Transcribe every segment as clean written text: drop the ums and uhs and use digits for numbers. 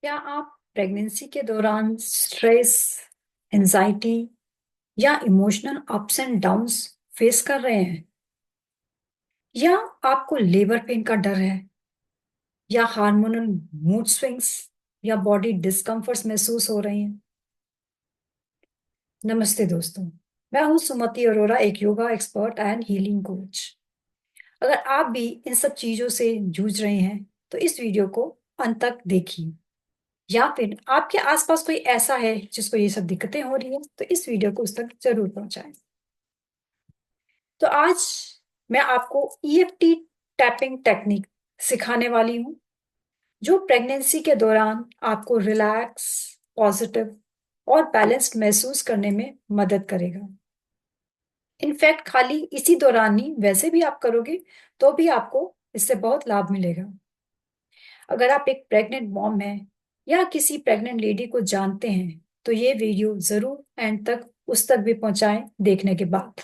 क्या आप प्रेगनेंसी के दौरान स्ट्रेस, एंजाइटी या emotional ups and downs face कर रहे हैं? या आपको लेबर पेन का डर है, या हार्मोनल मूड स्विंग्स या बॉडी डिस्कम्फर्ट्स महसूस हो रहे हैं? नमस्ते दोस्तों, मैं हूं सुमति अरोरा, एक yoga expert and healing coach. अगर आप भी इन सब चीजों से जूझ रहे हैं तो इस वीडियो को अंत तक देखिए। या फिर आपके आसपास कोई ऐसा है जिसको ये सब दिक्कतें हो रही है तो इस वीडियो को उस तक जरूर पहुंचाएं। तो आज मैं आपको ईएफटी टैपिंग टेक्निक सिखाने वाली हूँ, जो प्रेगनेंसी के दौरान आपको रिलैक्स, पॉजिटिव और बैलेंस्ड महसूस करने में मदद करेगा। इनफैक्ट खाली इसी दौरान नहीं, वैसे भी आप करोगे तो भी आपको इससे बहुत लाभ मिलेगा। अगर आप एक प्रेग्नेंट मॉम हैं या किसी प्रेग्नेंट लेडी को जानते हैं तो ये वीडियो जरूर एंड तक उस तक भी पहुंचाएं देखने के बाद।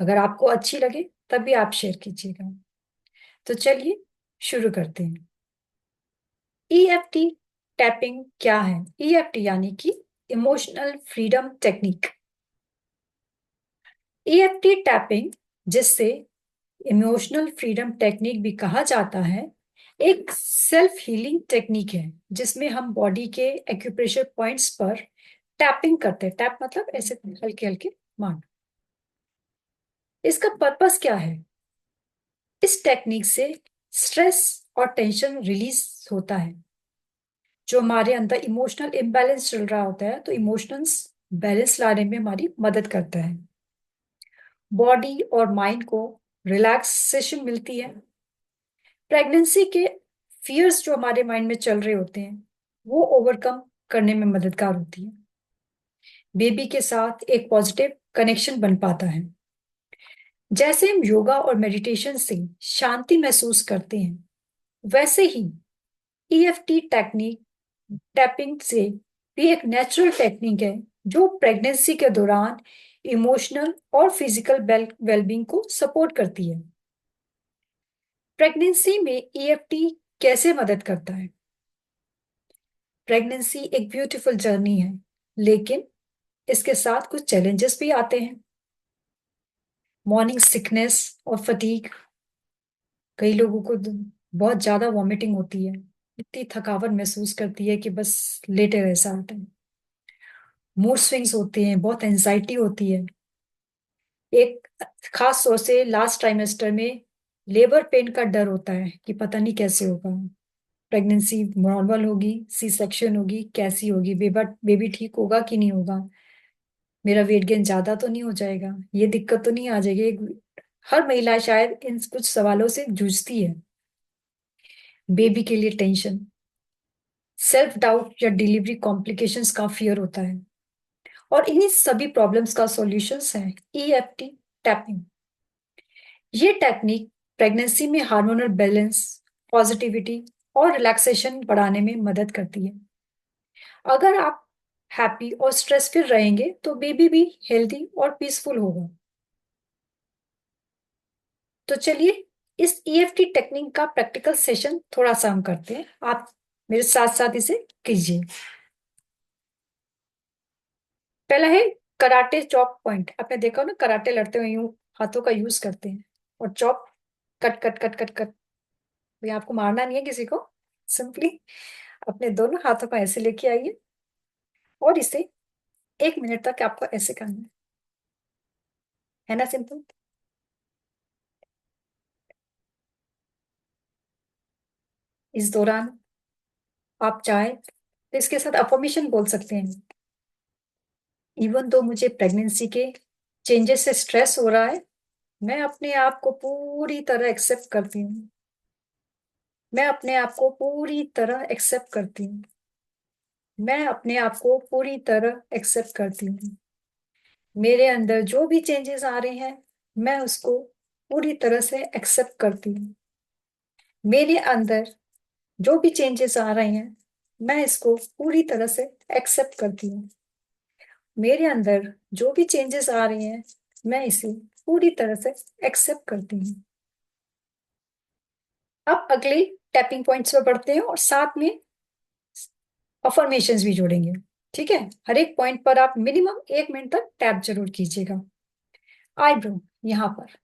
अगर आपको अच्छी लगे तब भी आप शेयर कीजिएगा। तो चलिए शुरू करते हैं। ईएफटी टैपिंग क्या है? ईएफटी यानी कि emotional freedom technique. EFT tapping, जिससे इमोशनल फ्रीडम टेक्निक भी कहा जाता है, एक सेल्फ हीलिंग टेक्निक है जिसमें हम बॉडी के एक्यूप्रेशर पॉइंट्स पर टैपिंग करते हैं। टैप मतलब ऐसे हल्के हल्के मारना। इसका पर्पस क्या है? इस टेक्निक से स्ट्रेस और टेंशन रिलीज होता है। जो हमारे अंदर इमोशनल इम्बैलेंस चल रहा होता है तो इमोशंस बैलेंस लाने में हमारी मदद करता है। बॉडी और माइंड को रिलैक्सेशन मिलती है। प्रेगनेंसी के फियर्स जो हमारे माइंड में चल रहे होते हैं वो ओवरकम करने में मददगार होती है। बेबी के साथ एक पॉजिटिव कनेक्शन बन पाता है। जैसे हम योगा और मेडिटेशन से शांति महसूस करते हैं, वैसे ही ईएफटी टेक्निक, टैपिंग से भी एक नेचुरल टेक्निक है जो प्रेगनेंसी के दौरान इमोशनल और फिजिकल वेलबींग को सपोर्ट करती है। प्रेगनेंसी में ईएफटी कैसे मदद करता है? प्रेगनेंसी एक ब्यूटीफुल जर्नी है, लेकिन इसके साथ कुछ चैलेंजेस भी आते हैं। मॉर्निंग सिकनेस और फटीग। कई लोगों को बहुत ज्यादा वॉमिटिंग होती है, इतनी थकावट महसूस करती है कि बस लेटे रह ऐसा होता है। मूड स्विंग्स होते हैं, बहुत एंजाइटी होती है। एक खास तौर से लास्ट ट्राइमेस्टर में लेबर पेन का डर होता है कि पता नहीं कैसे होगा, प्रेगनेंसी नॉर्मल होगी, सी सेक्शन होगी, कैसी होगी, बेबी ठीक होगा कि नहीं होगा, मेरा वेट गेन ज्यादा तो नहीं हो जाएगा, ये दिक्कत तो नहीं आ जाएगी। हर महिला शायद इन कुछ सवालों से जूझती है। बेबी के लिए टेंशन, सेल्फ डाउट या डिलीवरी कॉम्प्लिकेशंस का फियर होता है। और इन्हीं सभी प्रॉब्लम्स का सॉल्यूशंस है ईएफटी टैपिंग। ये टेक्निक प्रेगनेंसी में हार्मोनल बैलेंस, पॉजिटिविटी और रिलैक्सेशन बढ़ाने में मदद करती है। अगर आप हैप्पी और स्ट्रेस फ्री रहेंगे तो बेबी भी हेल्दी और पीसफुल होगा। तो चलिए इस ईएफटी टेक्निक का प्रैक्टिकल सेशन थोड़ा सा हम करते हैं, आप मेरे साथ साथ इसे कीजिए। पहला है कराटे चॉप पॉइंट। आपने देखा हो ना, कराटे लड़ते हुए यूं हाथों का यूज करते हैं। और chop, cut cut cut cut cut. ये आपको मारना नहीं है किसी को, सिंपली अपने दोनों हाथों को ऐसे लेके आइए और इसे 1 मिनट तक आपको ऐसे करना है ना, सिंपल। इस दौरान आप चाहे तो इसके साथ अफर्मेशन बोल सकते हैं। इवन दो मुझे प्रेगनेंसी के चेंजेस से स्ट्रेस हो रहा है, मैं अपने आप को पूरी तरह एक्सेप्ट करती हूँ। मैं अपने आप को पूरी तरह एक्सेप्ट करती हूँ। मैं अपने आप को पूरी तरह एक्सेप्ट करती हूँ। मेरे अंदर जो भी चेंजेस आ रहे हैं मैं उसको पूरी तरह से एक्सेप्ट करती हूँ। मेरे अंदर जो भी चेंजेस आ रहे हैं मैं इसको पूरी तरह से एक्सेप्ट करती हूँ। मेरे अंदर जो भी चेंजेस आ रहे हैं मैं इसे पूरी तरह से एक्सेप्ट करती हूँ। अब अगले टैपिंग पॉइंट्स पर बढ़ते हैं और साथ में अफर्मेशंस भी जोड़ेंगे। ठीक है, हर एक पॉइंट पर आप मिनिमम 1 मिनट तक टैप जरूर कीजिएगा। आईब्रो, यहाँ पर,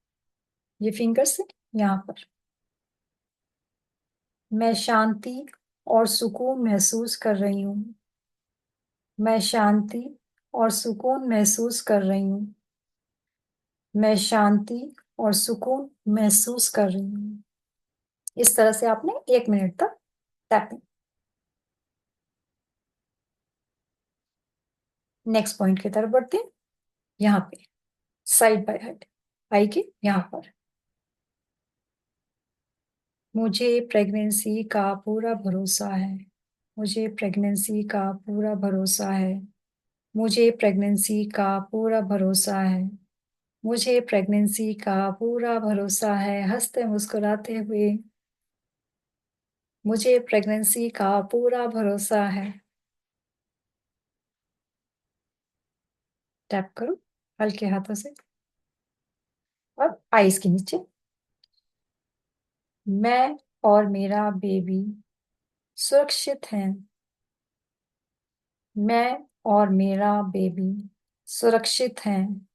ये फिंगर से यहाँ पर। मैं शांति और सुकून महसूस कर रही हूँ। मैं शांति और सुकून महसूस कर रही हूँ। मैं शांति और सुकून महसूस कर रही हूँ। इस तरह से आपने 1 मिनट तक टैपिंग। नेक्स्ट पॉइंट की तरफ बढ़ते हैं। यहाँ पे साइड बाय हेड, आई के यहाँ पर। मुझे प्रेगनेंसी का पूरा भरोसा है। मुझे प्रेगनेंसी का पूरा भरोसा है। मुझे प्रेगनेंसी का पूरा भरोसा है। मुझे प्रेगनेंसी का पूरा भरोसा है, हंसते मुस्कुराते हुए। मुझे प्रेगनेंसी का पूरा भरोसा है। टैप करो हल्के हाथों से। और आईज के नीचे। मैं और मेरा बेबी सुरक्षित हैं। मैं और मेरा बेबी सुरक्षित हैं।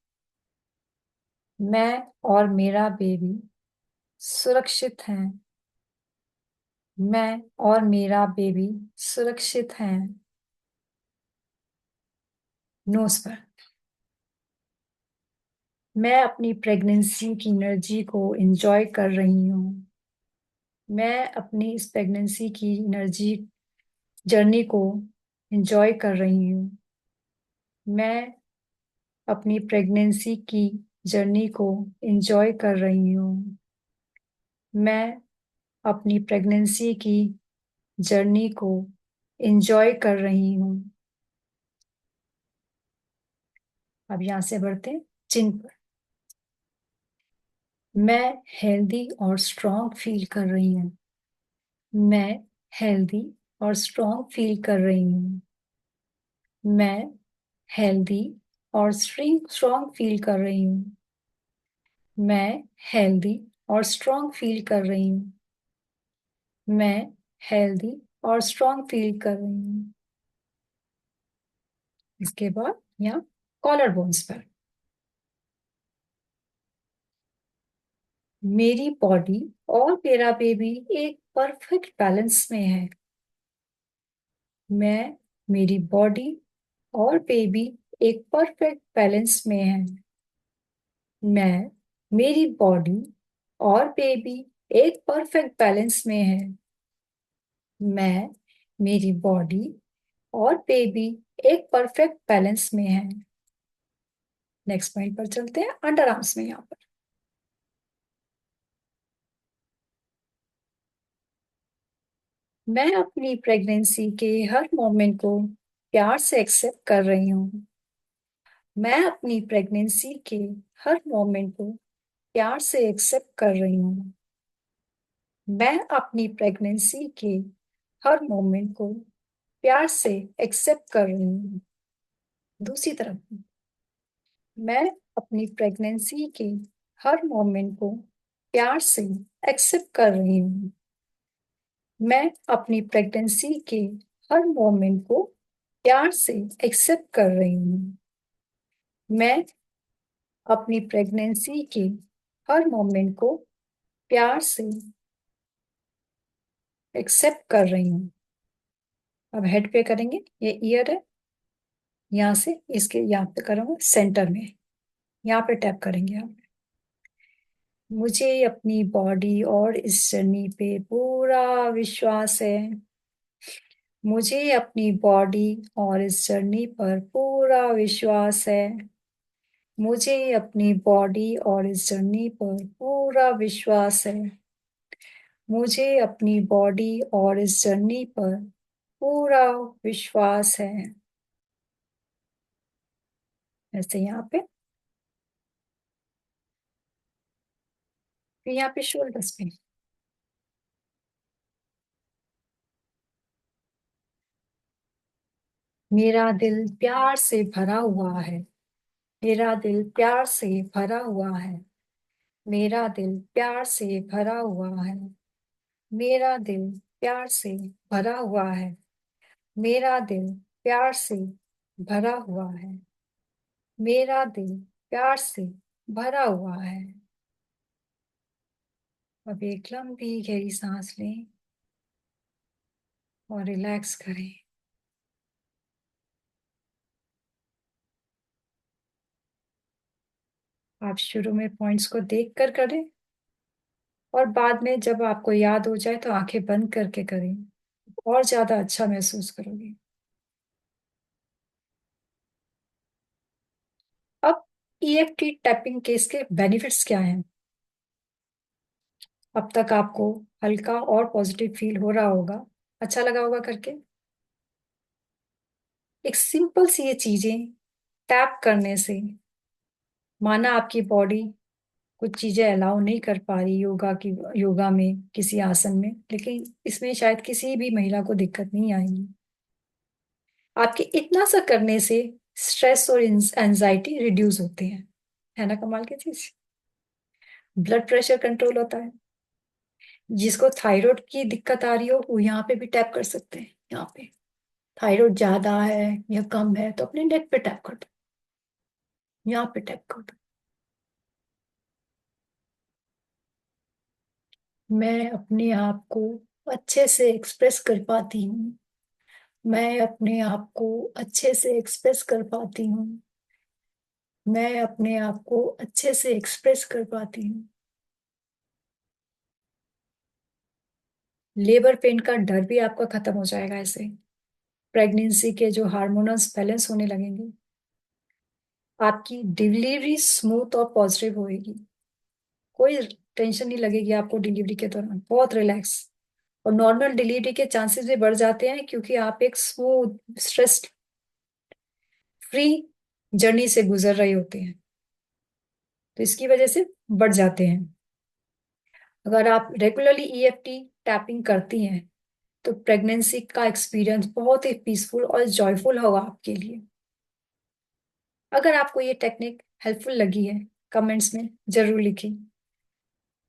मैं और मेरा बेबी सुरक्षित हैं। मैं और मेरा बेबी सुरक्षित हैं। नोज पर। मैं अपनी प्रेगनेंसी की एनर्जी को एंजॉय कर रही हूँ। मैं अपनी इस प्रेगनेंसी की एनर्जी जर्नी को एंजॉय कर रही हूँ। मैं अपनी प्रेगनेंसी की जर्नी को एंजॉय कर रही हूँ। मैं अपनी प्रेगनेंसी की जर्नी को एंजॉय कर रही हूँ। अब यहाँ से बढ़ते हैं चिन पर। मैं हेल्दी और स्ट्रॉन्ग फील कर रही हूँ। मैं हेल्दी और स्ट्रॉन्ग फील कर रही हूँ। मैं हेल्दी और स्ट्रॉन्ग फील कर रही हूँ। मैं हेल्दी और स्ट्रॉन्ग फील कर रही हूँ। मैं हेल्दी और स्ट्रॉन्ग फील कर रही हूँ। इसके बाद यहाँ कॉलर बोन्स पर। मेरी बॉडी और मेरा बेबी एक परफेक्ट बैलेंस में है। मैं, मेरी बॉडी और बेबी एक परफेक्ट बैलेंस में है। मैं, मेरी बॉडी और बेबी एक परफेक्ट बैलेंस में है। मैं, मेरी बॉडी और बेबी एक परफेक्ट बैलेंस में है। नेक्स्ट पॉइंट पर चलते हैं, अंडर आर्म्स में। यहाँ पर मैं अपनी प्रेगनेंसी के हर मोमेंट को प्यार से एक्सेप्ट कर रही हूँ। मैं अपनी प्रेगनेंसी के हर मोमेंट को प्यार से एक्सेप्ट कर रही हूँ। मैं अपनी प्रेगनेंसी के हर मोमेंट को प्यार से एक्सेप्ट कर रही हूँ। दूसरी तरफ, मैं अपनी प्रेगनेंसी के हर मोमेंट को प्यार से एक्सेप्ट कर रही हूँ। मैं अपनी प्रेगनेंसी के हर मोमेंट को प्यार से एक्सेप्ट कर रही हूँ। मैं अपनी प्रेगनेंसी के हर मोमेंट को प्यार से एक्सेप्ट कर रही हूँ। अब हेड पे करेंगे, ये ईयर है, यहाँ से इसके यहाँ पे करूँगा सेंटर में, यहाँ पे टैप करेंगे आप। मुझे अपनी बॉडी और इस जर्नी पे पूरा विश्वास है। मुझे अपनी बॉडी और इस जर्नी पर पूरा विश्वास है। मुझे अपनी बॉडी और इस जर्नी पर पूरा विश्वास है। मुझे अपनी बॉडी और इस जर्नी पर पूरा विश्वास है। ऐसे यहाँ पे, फिर यहाँ पे शोल्डर्स पे। मेरा दिल प्यार से भरा हुआ है। मेरा दिल प्यार से भरा हुआ है। मेरा दिल प्यार से भरा हुआ है। मेरा दिल प्यार से भरा हुआ है। मेरा दिल प्यार से भरा हुआ है। मेरा दिल प्यार से भरा हुआ है। अब एक लंबी गहरी सांस लें और रिलैक्स करें। आप शुरू में पॉइंट्स को देख कर करें और बाद में जब आपको याद हो जाए तो आंखें बंद करके करें। और ज्यादा अच्छा महसूस करोगे। अब ईएफटी टैपिंग के इसके बेनिफिट्स क्या हैं? अब तक आपको हल्का और पॉजिटिव फील हो रहा होगा। अच्छा लगा होगा करके। एक सिंपल सी ये चीजें टैप करने से माना आपकी बॉडी कुछ चीजें अलाउ नहीं कर पा रही योगा में किसी आसन में, लेकिन इसमें शायद किसी भी महिला को दिक्कत नहीं आएगी। आपके इतना सा करने से स्ट्रेस और एंजाइटी रिड्यूस होते हैं। है ना कमाल की चीज। ब्लड प्रेशर कंट्रोल होता है। जिसको थायराइड की दिक्कत आ रही हो वो यहाँ पे भी टैप कर सकते हैं। यहाँ पे थायराइड ज्यादा है या कम है तो अपने नेक पे टैप कर दो। यहाँ पे टैप कर दो। मैं अपने आप को अच्छे से एक्सप्रेस कर पाती हूँ। मैं अपने आप को अच्छे से एक्सप्रेस कर पाती हूँ। मैं अपने आप को अच्छे से एक्सप्रेस कर पाती हूँ। लेबर पेन का डर भी आपका खत्म हो जाएगा ऐसे। प्रेगनेंसी के जो हार्मोनल्स बैलेंस होने लगेंगे। आपकी डिलीवरी स्मूथ और पॉजिटिव होएगी। कोई टेंशन नहीं लगेगी आपको डिलीवरी के दौरान। बहुत रिलैक्स। और नॉर्मल डिलीवरी के चांसेस भी बढ़ जाते हैं क्योंकि आप एक स्मूथ स्ट्रेस फ्री जर्नी से गुजर रहे होते हैं, तो इसकी वजह से बढ़ जाते हैं। अगर आप रेगुलरली ईएफटी टैपिंग करती हैं तो प्रेगनेंसी का एक्सपीरियंस बहुत ही पीसफुल और जॉयफुल होगा आपके लिए। अगर आपको ये टेक्निक हेल्पफुल लगी है कमेंट्स में जरूर लिखें।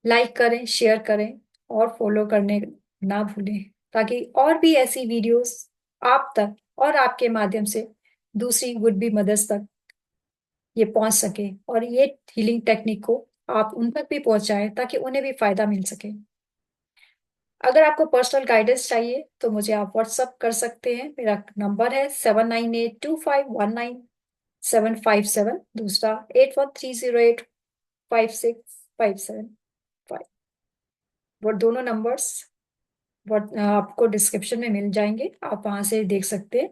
लाइक करें, शेयर करें और फॉलो करने ना भूलें ताकि और भी ऐसी वीडियोस आप तक और आपके माध्यम से दूसरी वुड बी मदर्स तक ये पहुंच सके और ये हीलिंग टेक्निक को आप उन तक भी पहुंचाएं ताकि उन्हें भी फायदा मिल सके। अगर आपको पर्सनल गाइडेंस चाहिए तो मुझे आप व्हाट्सअप कर सकते हैं। मेरा नंबर है 7982519757। दूसरा 8130856575। वो दोनों नंबर्स आपको डिस्क्रिप्शन में मिल जाएंगे, आप वहां से देख सकते हैं।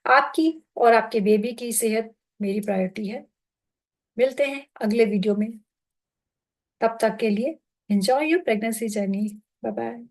आपकी और आपके बेबी की सेहत मेरी प्रायोरिटी है। मिलते हैं अगले वीडियो में। तब तक के लिए enjoy your pregnancy journey. Bye bye.